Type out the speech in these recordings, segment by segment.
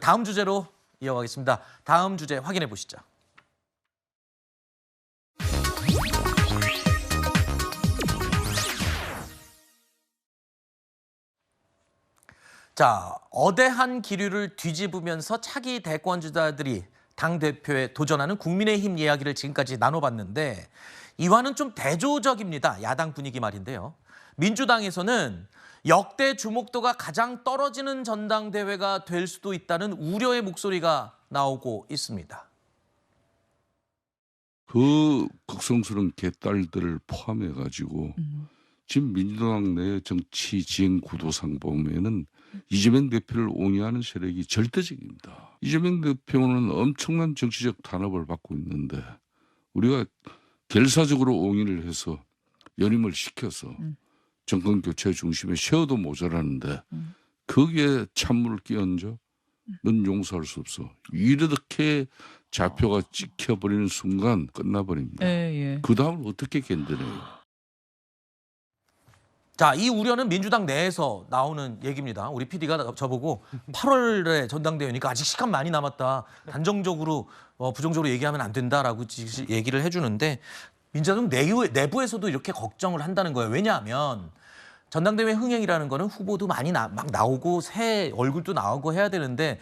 다음 주제로 이어가겠습니다. 다음 주제 확인해 보시죠. 자, 어대한 기류를 뒤집으면서 차기 대권주자들이 당대표에 도전하는 국민의힘 이야기를 지금까지 나눠봤는데 이와는 좀 대조적입니다. 야당 분위기 말인데요. 민주당에서는 역대 주목도가 가장 떨어지는 전당대회가 될 수도 있다는 우려의 목소리가 나오고 있습니다. 그 극성스러운 개딸들을 포함해가지고 지금 민주당 내 정치 지행 구도상 보면은 이재명 대표를 옹호하는 세력이 절대적입니다. 이재명 대표는 엄청난 정치적 탄압을 받고 있는데 우리가 결사적으로 옹호를 해서 연임을 시켜서 정권 교체 중심에 세워도 모자라는데 거기에 찬물을 끼얹어 넌 용서할 수 없어. 이렇게 좌표가 찍혀버리는 순간 끝나버립니다. 그 다음을 어떻게 견뎌내요? 자, 이 우려는 민주당 내에서 나오는 얘기입니다. 우리 PD가 저보고 8월에 전당대회니까 아직 시간 많이 남았다. 단정적으로 부정적으로 얘기하면 안 된다라고 얘기를 해주는데 민주당 내부에서도 이렇게 걱정을 한다는 거예요. 왜냐하면 전당대회 흥행이라는 거는 후보도 많이 막 나오고 새 얼굴도 나오고 해야 되는데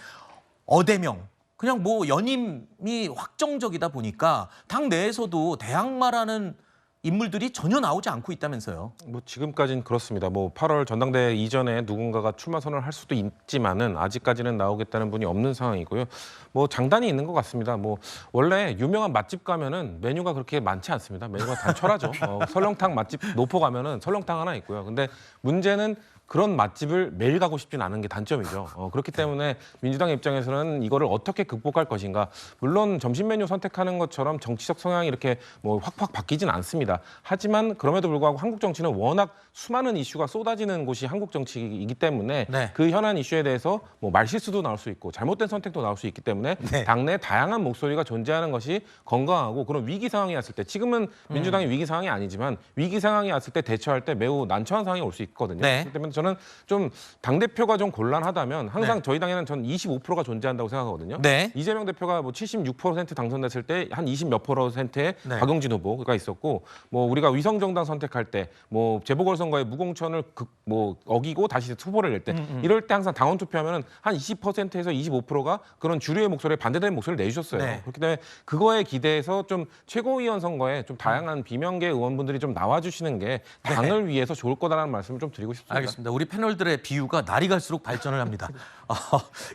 어대명 그냥 뭐 연임이 확정적이다 보니까 당 내에서도 대항마라는 인물들이 전혀 나오지 않고 있다면서요. 뭐 지금까지는 그렇습니다. 뭐 8월 전당대회 이전에 누군가가 출마 선언을 할 수도 있지만은 아직까지는 나오겠다는 분이 없는 상황이고요. 뭐 장단이 있는 것 같습니다. 뭐 원래 유명한 맛집 가면은 메뉴가 그렇게 많지 않습니다. 메뉴가 단촐하죠. 설렁탕 맛집 노포 가면은 설렁탕 하나 있고요. 근데 문제는 그런 맛집을 매일 가고 싶진 않은 게 단점이죠. 그렇기 때문에 민주당 입장에서는 이거를 어떻게 극복할 것인가. 물론 점심 메뉴 선택하는 것처럼 정치적 성향이 이렇게 뭐 확확 바뀌진 않습니다. 하지만 그럼에도 불구하고 한국 정치는 워낙 수많은 이슈가 쏟아지는 곳이 한국 정치이기 때문에 네. 그 현안 이슈에 대해서 뭐 말실수도 나올 수 있고 잘못된 선택도 나올 수 있기 때문에 네. 당내 다양한 목소리가 존재하는 것이 건강하고 그런 위기 상황이 왔을 때 지금은 민주당이 위기 상황이 아니지만 위기 상황이 왔을 때 대처할 때 매우 난처한 상황이 올 수 있거든요. 네. 그렇기 때문에 저는 좀 당대표가 좀 곤란하다면 항상 네. 저희 당에는 전 25%가 존재한다고 생각하거든요. 네. 이재명 대표가 뭐 76% 당선됐을 때 한 20몇 %의 네. 박용진 후보가 있었고 뭐 우리가 위성정당 선택할 때 뭐 재보궐선거에 무공천을 뭐 어기고 다시 후보를 낼 때 이럴 때 항상 당원 투표하면은 한 20%에서 25%가 그런 주류의 목소리에 반대되는 목소리를 내주셨어요. 네. 그렇기 때문에 그거에 기대해서 좀 최고위원 선거에 좀 다양한 비명계 의원분들이 좀 나와주시는 게 당을 위해서 좋을 거다라는 말씀을 좀 드리고 싶습니다. 알겠습니다. 우리 패널들의 비유가 날이 갈수록 발전을 합니다.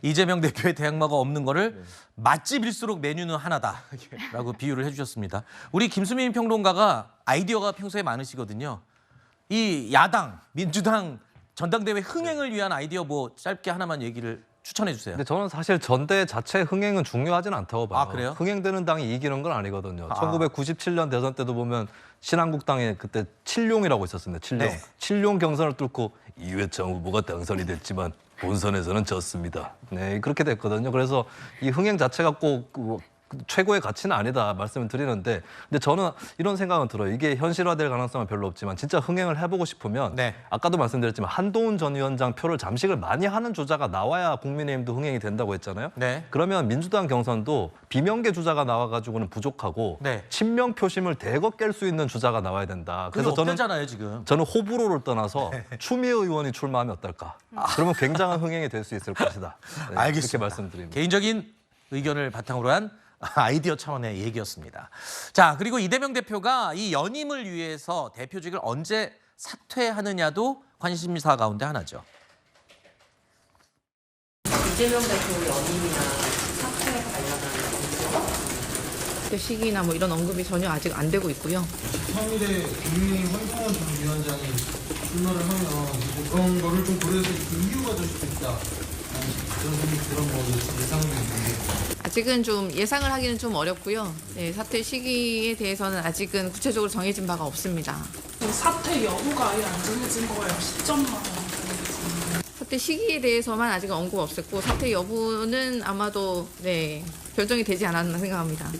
이재명 대표의 대항마가 없는 거를 맛집일수록 메뉴는 하나다라고 비유를 해주셨습니다. 우리 김수민 평론가가 아이디어가 평소에 많으시거든요. 이 야당, 민주당 전당대회 흥행을 위한 아이디어 뭐 짧게 하나만 얘기를 추천해 주세요. 근데 저는 사실 전대 자체 흥행은 중요하진 않다고 봐요. 아, 그래요? 흥행되는 당이 이기는 건 아니거든요. 1997년 대선 때도 보면 신한국당에 그때 칠룡이라고 있었습니다. 칠룡. 네. 칠룡 경선을 뚫고 이회창 후보가 당선이 됐지만 본선에서는 졌습니다. 네, 그렇게 됐거든요. 그래서 이 흥행 자체가 꼭 최고의 가치는 아니다 말씀을 드리는데 근데 저는 이런 생각은 들어요. 이게 현실화될 가능성은 별로 없지만 진짜 흥행을 해보고 싶으면 네. 아까도 말씀드렸지만 한동훈 전 위원장 표를 잠식을 많이 하는 주자가 나와야 국민의힘도 흥행이 된다고 했잖아요. 네. 그러면 민주당 경선도 비명계 주자가 나와가지고는 부족하고 네. 친명 표심을 대거 깰 수 있는 주자가 나와야 된다. 그래서 그래서 없대잖아요 지금. 저는 호불호를 떠나서 추미애 의원이 출마하면 어떨까? 그러면 굉장한 흥행이 될 수 있을 것이다. 네, 알겠습니다. 그렇게 말씀드립니다. 개인적인 의견을 바탕으로 한 아이디어 차원의 얘기였습니다. 자, 그리고 이재명 대표가 이 연임을 위해서 대표직을 언제 사퇴하느냐도 관심사 가운데 하나죠. 이재명 대표 연임이나 사퇴에 관련한 언급이 시기나 뭐 이런 언급이 전혀 아직 안 되고 있고요. 3일에 국민의힘 황교안 전 위원장이 출마를 하면 그런 거를 좀 고려해서 그 이유가 될 수도 있다. 그런 생각이 들어 뭐 예상이 있는데. 아직은 좀 예상을 하기는 좀 어렵고요. 네, 사퇴 시기에 대해서는 아직은 구체적으로 정해진 바가 없습니다. 사퇴 여부가 아예 안 정해진 거예요. 시점만. 사퇴 시기에 대해서만 아직은 언급 없었고 사퇴 여부는 아마도 네, 결정이 되지 않았나 생각합니다.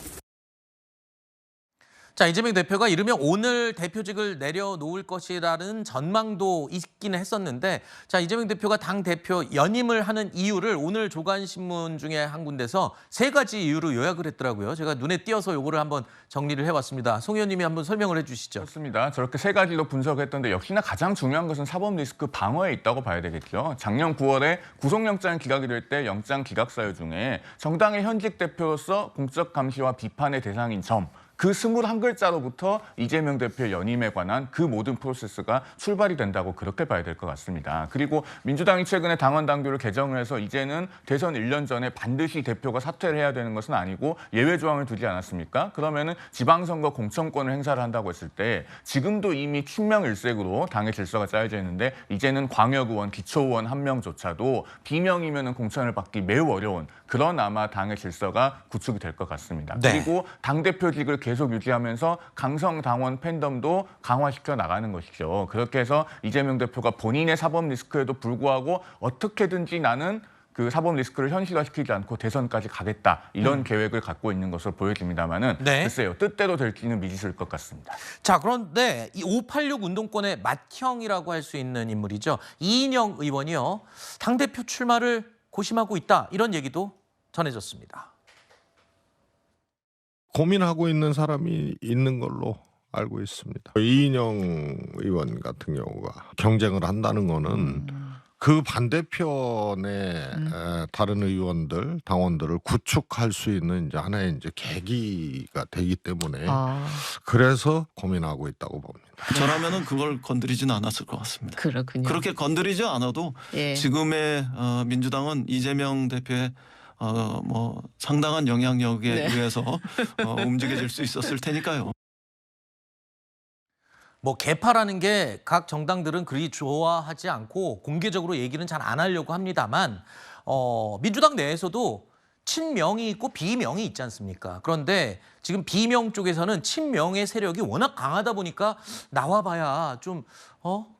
자, 이재명 대표가 이르면 오늘 대표직을 내려놓을 것이라는 전망도 있기는 했었는데, 자, 이재명 대표가 당 대표 연임을 하는 이유를 오늘 조간신문 중에 한 군데서 3가지 이유로 요약을 했더라고요. 제가 눈에 띄어서 요거를 한번 정리를 해봤습니다. 송 의원님이 한번 설명을 해주시죠. 그렇습니다. 저렇게 3가지로 분석했던데 역시나 가장 중요한 것은 사법 리스크 방어에 있다고 봐야 되겠죠. 작년 9월에 구속영장이 기각이 될 때 영장 기각 사유 중에 정당의 현직 대표로서 공적 감시와 비판의 대상인 점, 그 21글자로부터 이재명 대표의 연임에 관한 그 모든 프로세스가 출발이 된다고 그렇게 봐야 될 것 같습니다. 그리고 민주당이 최근에 당원 당규를 개정을 해서 이제는 대선 1년 전에 반드시 대표가 사퇴를 해야 되는 것은 아니고 예외 조항을 두지 않았습니까? 그러면은 지방선거 공천권을 행사를 한다고 했을 때 지금도 이미 친명일색으로 당의 질서가 짜여져 있는데 이제는 광역의원, 기초의원 1명조차도 비명이면은 공천을 받기 매우 어려운 그런 아마 당의 질서가 구축이 될 것 같습니다. 네. 그리고 당대표직을 계속 유지하면서 강성 당원 팬덤도 강화시켜 나가는 것이죠. 그렇게 해서 이재명 대표가 본인의 사법 리스크에도 불구하고 어떻게든지 나는 그 사법 리스크를 현실화시키지 않고 대선까지 가겠다. 이런 계획을 갖고 있는 것으로 보여집니다만은 네. 글쎄요. 뜻대로 될지는 미지수일 것 같습니다. 자, 그런데 이 586 운동권의 맏형이라고 할 수 있는 인물이죠. 이인영 의원이요. 당대표 출마를 고심하고 있다. 이런 얘기도 전해졌습니다. 고민하고 있는 사람이 있는 걸로 알고 있습니다. 이인영 의원 같은 경우가 경쟁을 한다는 거는 그 반대편의 다른 의원들, 당원들을 구축할 수 있는 이제 하나의 이제 계기가 되기 때문에 그래서 고민하고 있다고 봅니다. 저라면은 그걸 건드리지는 않았을 것 같습니다. 그렇군요. 그렇게 건드리지 않아도 예. 지금의 민주당은 이재명 대표의 뭐 상당한 영향력에 네. 의해서 움직여질 수 있었을 테니까요. 뭐 개파라는 게 각 정당들은 그리 좋아하지 않고 공개적으로 얘기는 잘 안 하려고 합니다만 민주당 내에서도 친명이 있고 비명이 있지 않습니까? 그런데 지금 비명 쪽에서는 친명의 세력이 워낙 강하다 보니까 나와봐야 좀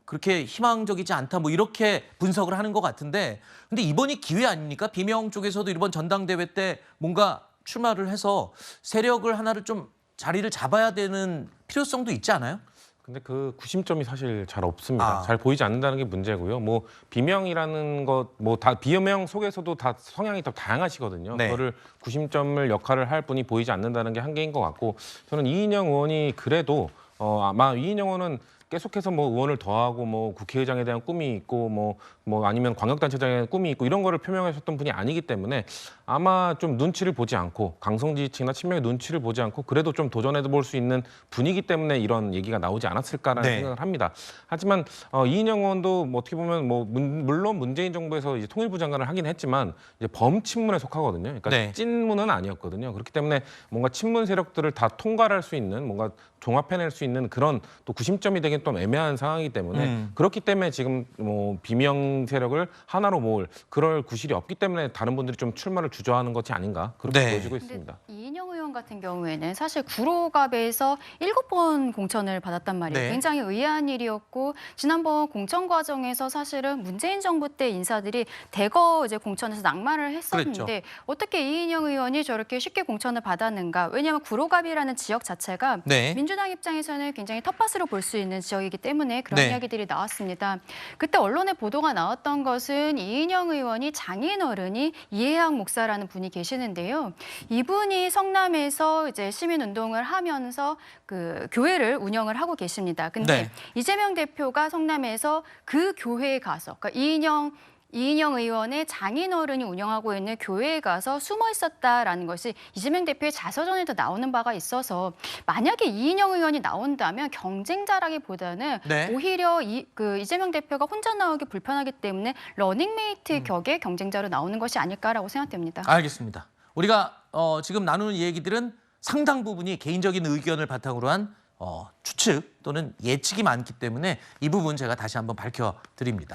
그렇게 희망적이지 않다 뭐 이렇게 분석을 하는 것 같은데, 근데 이번이 기회 아닙니까? 비명 쪽에서도 이번 전당대회 때 뭔가 출마를 해서 세력을 하나를 좀 자리를 잡아야 되는 필요성도 있지 않아요? 근데 그 구심점이 사실 잘 없습니다. 아. 잘 보이지 않는다는 게 문제고요. 뭐 비명이라는 것, 뭐 다 비명 속에서도 다 성향이 더 다양하시거든요. 네. 그거를 구심점을 역할을 할 분이 보이지 않는다는 게 한계인 것 같고, 저는 이인영 의원이 그래도 아마 이인영 의원은 계속해서 뭐 의원을 더하고 뭐 국회의장에 대한 꿈이 있고 뭐 아니면 광역단체장에 대한 꿈이 있고 이런 거를 표명하셨던 분이 아니기 때문에 아마 좀 눈치를 보지 않고 강성 지지층이나 친명의 눈치를 보지 않고 그래도 좀 도전해 볼 수 있는 분위기 때문에 이런 얘기가 나오지 않았을까라는 네. 생각을 합니다. 하지만 이인영 의원도 뭐 어떻게 보면 뭐 물론 문재인 정부에서 이제 통일부 장관을 하긴 했지만 이제 범친문에 속하거든요. 그러니까 네. 찐문은 아니었거든요. 그렇기 때문에 뭔가 친문 세력들을 다 통과할 수 있는 뭔가 종합해낼 수 있는 그런 또 구심점이 되긴 좀 애매한 상황이기 때문에 그렇기 때문에 지금 뭐 비명 세력을 하나로 모을 그럴 구실이 없기 때문에 다른 분들이 좀 출마를 주저하는 것이 아닌가 그렇게 네. 보여지고 근데 있습니다. 이인영 의원 같은 경우에는 사실 구로갑에서 7번 공천을 받았단 말이에요. 네. 굉장히 의아한 일이었고 지난번 공천 과정에서 사실은 문재인 정부 때 인사들이 대거 이제 공천에서 낙마를 했었는데 그랬죠. 어떻게 이인영 의원이 저렇게 쉽게 공천을 받았는가? 왜냐하면 구로갑이라는 지역 자체가 네. 민주당 입장에서는 굉장히 텃밭으로 볼 수 있는 지역이기 때문에 그런 네. 이야기들이 나왔습니다. 그때 언론에 보도가 나왔던 것은 이인영 의원이 장인어른이 이해학 목사라는 분이 계시는데요. 이분이 성남에서 이제 시민운동을 하면서 그 교회를 운영을 하고 계십니다. 근데 네. 이재명 대표가 성남에서 그 교회에 가서 그러니까 이인영 의원의 장인어른이 운영하고 있는 교회에 가서 숨어 있었다라는 것이 이재명 대표의 자서전에도 나오는 바가 있어서 만약에 이인영 의원이 나온다면 경쟁자라기보다는 네. 오히려 이재명 대표가 혼자 나오기 불편하기 때문에 러닝메이트 격의 경쟁자로 나오는 것이 아닐까라고 생각됩니다. 알겠습니다. 우리가 지금 나누는 얘기들은 상당 부분이 개인적인 의견을 바탕으로 한 추측 또는 예측이 많기 때문에 이 부분 제가 다시 한번 밝혀드립니다.